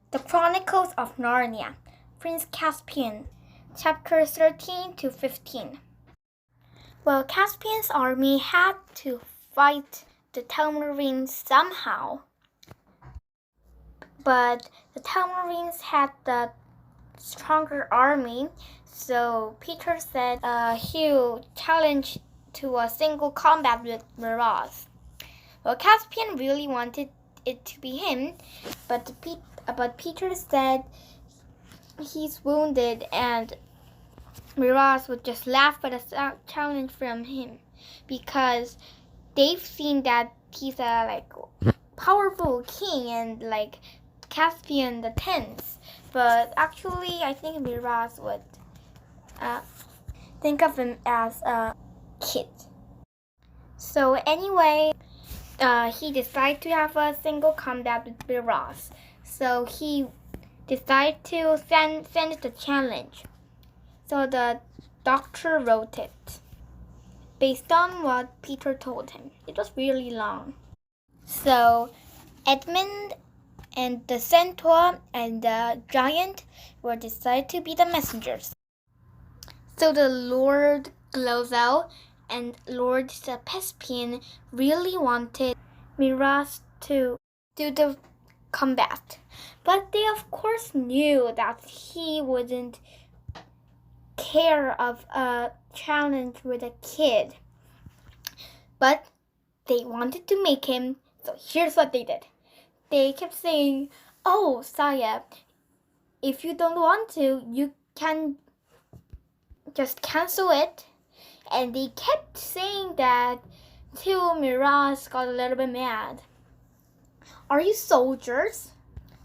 The Chronicles of Narnia, Prince Caspian, Chapter 13 to 15. Well, Caspian's army had to fight the Telmarines somehow. But the Telmarines had the stronger army, so Peter said he'll challenge to a single combat with Miraz. Well, Caspian really wanted it to be him, but Peter said he's wounded and Miraz would just laugh at a challenge from him because they've seen that he's a powerful king and Caspian the 10th. But actually, I think Miraz would think of him as a kid. So anyway, he decided to have a single combat with Miraz. So he decided to send the challenge. So the doctor wrote it based on what Peter told him. It was really long. So Edmund and the centaur and the giant were decided to be the messengers. So the Lord Glozell and Lord Caspian really wanted Miraz to do the combat. But they of course knew that he wouldn't care of a challenge with a kid. But they wanted to make him, so here's what they did. They kept saying, "Oh, Saya, if you don't want to, you can just cancel it." And they kept saying that till Miraz got a little bit mad. "Are you soldiers?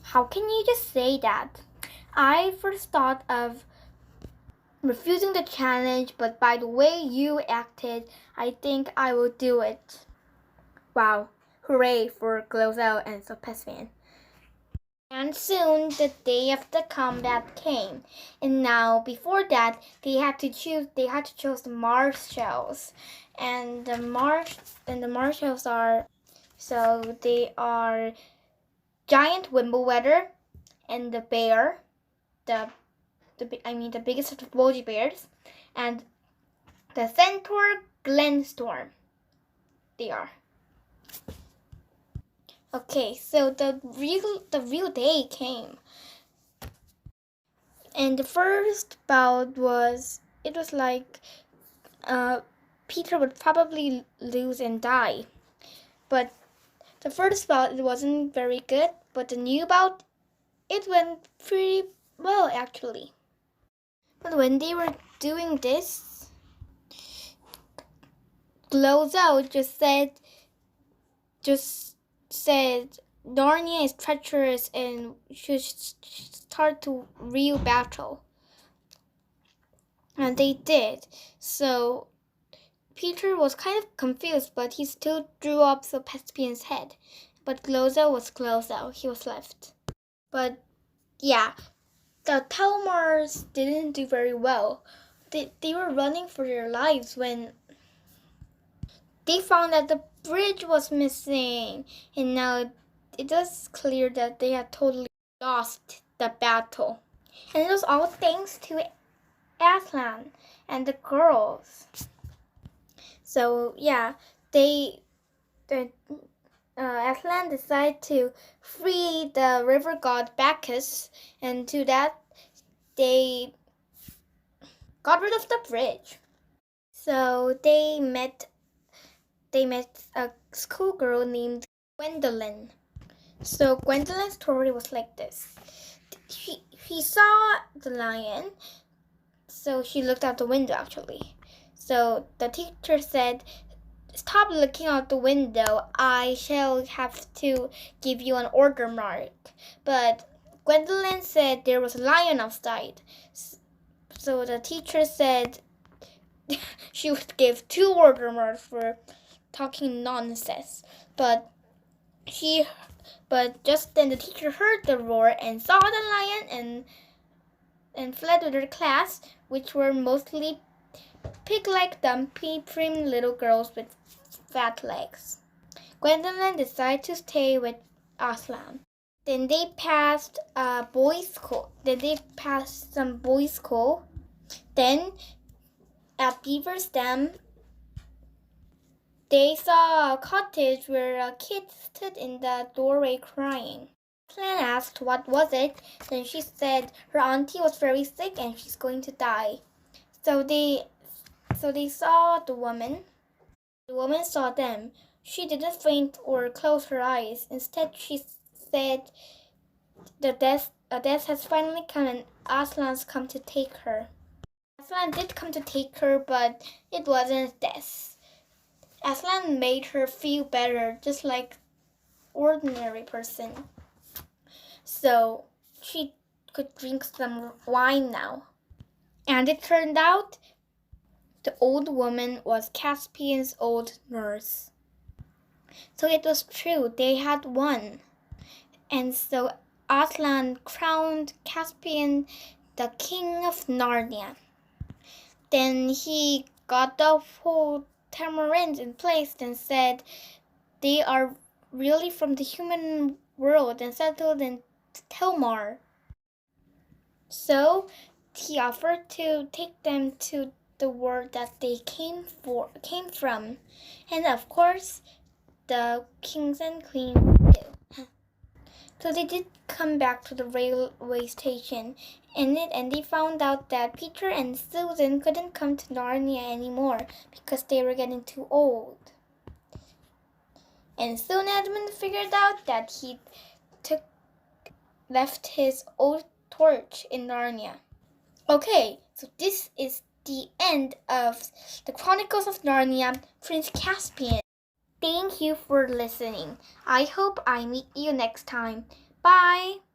How can you just say that? I first thought of refusing the challenge, but by the way you acted, I think I will do it." Wow, hooray for Glozell and Caspian. And soon the day of the combat came. And now before that they had to choose the marshals. And the marshals are giant Wimbleweather and the bear, the biggest of the Boji bears, and the centaur Glenstorm. They are. Okay, so the real day came. And the first bout was Peter would probably lose and die. But the first bout, it wasn't very good, but the new bout, it went pretty well actually. But when they were doing this, Glozell just said Narnia is treacherous and should start to real battle. And they did. So Peter was kind of confused, but he still drew up the Caspian's head. But Glozell was Glozell. He was left. But yeah, the Telmars didn't do very well. They were running for their lives when they found that the bridge was missing, and now it was clear that they had totally lost the battle. And it was all thanks to Aslan and the girls. So yeah, Aslan decided to free the river god Bacchus, and to that they got rid of the bridge. So they met a schoolgirl named Gwendolyn. So Gwendolyn's story was like this. She saw the lion, so she looked out the window actually. So the teacher said, "Stop looking out the window. I shall have to give you an order mark." But Gwendolyn said there was a lion outside. So the teacher said she would give 2 order marks for talking nonsense. But just then the teacher heard the roar and saw the lion and fled with her class, which were mostly pig-like, dumpy, prim little girls with fat legs. Gwendolyn decided to stay with Aslan. Then they passed a boys' school. Then they passed some boys' school. Then at Beaver's Dam, they saw a cottage where a kid stood in the doorway crying. Aslan asked what was it. Then she said her auntie was very sick and she's going to die. So they saw the woman. The woman saw them. She didn't faint or close her eyes. Instead, she said, a death has finally come and Aslan's come to take her. Aslan did come to take her, but it wasn't death. Aslan made her feel better, just like ordinary person. So she could drink some wine now. And it turned out the old woman was Caspian's old nurse. So it was true, they had won. And so Aslan crowned Caspian the king of Narnia. Then he got the whole tamarins in place and said they are really from the human world and settled in Telmar. So he offered to take them to the world that they came from. And of course, the kings and queens too. So they did come back to the railway station, and they found out that Peter and Susan couldn't come to Narnia anymore because they were getting too old. And soon Edmund figured out that he left his old torch in Narnia. Okay, so this is the end of the Chronicles of Narnia, Prince Caspian. Thank you for listening. I hope I meet you next time. Bye!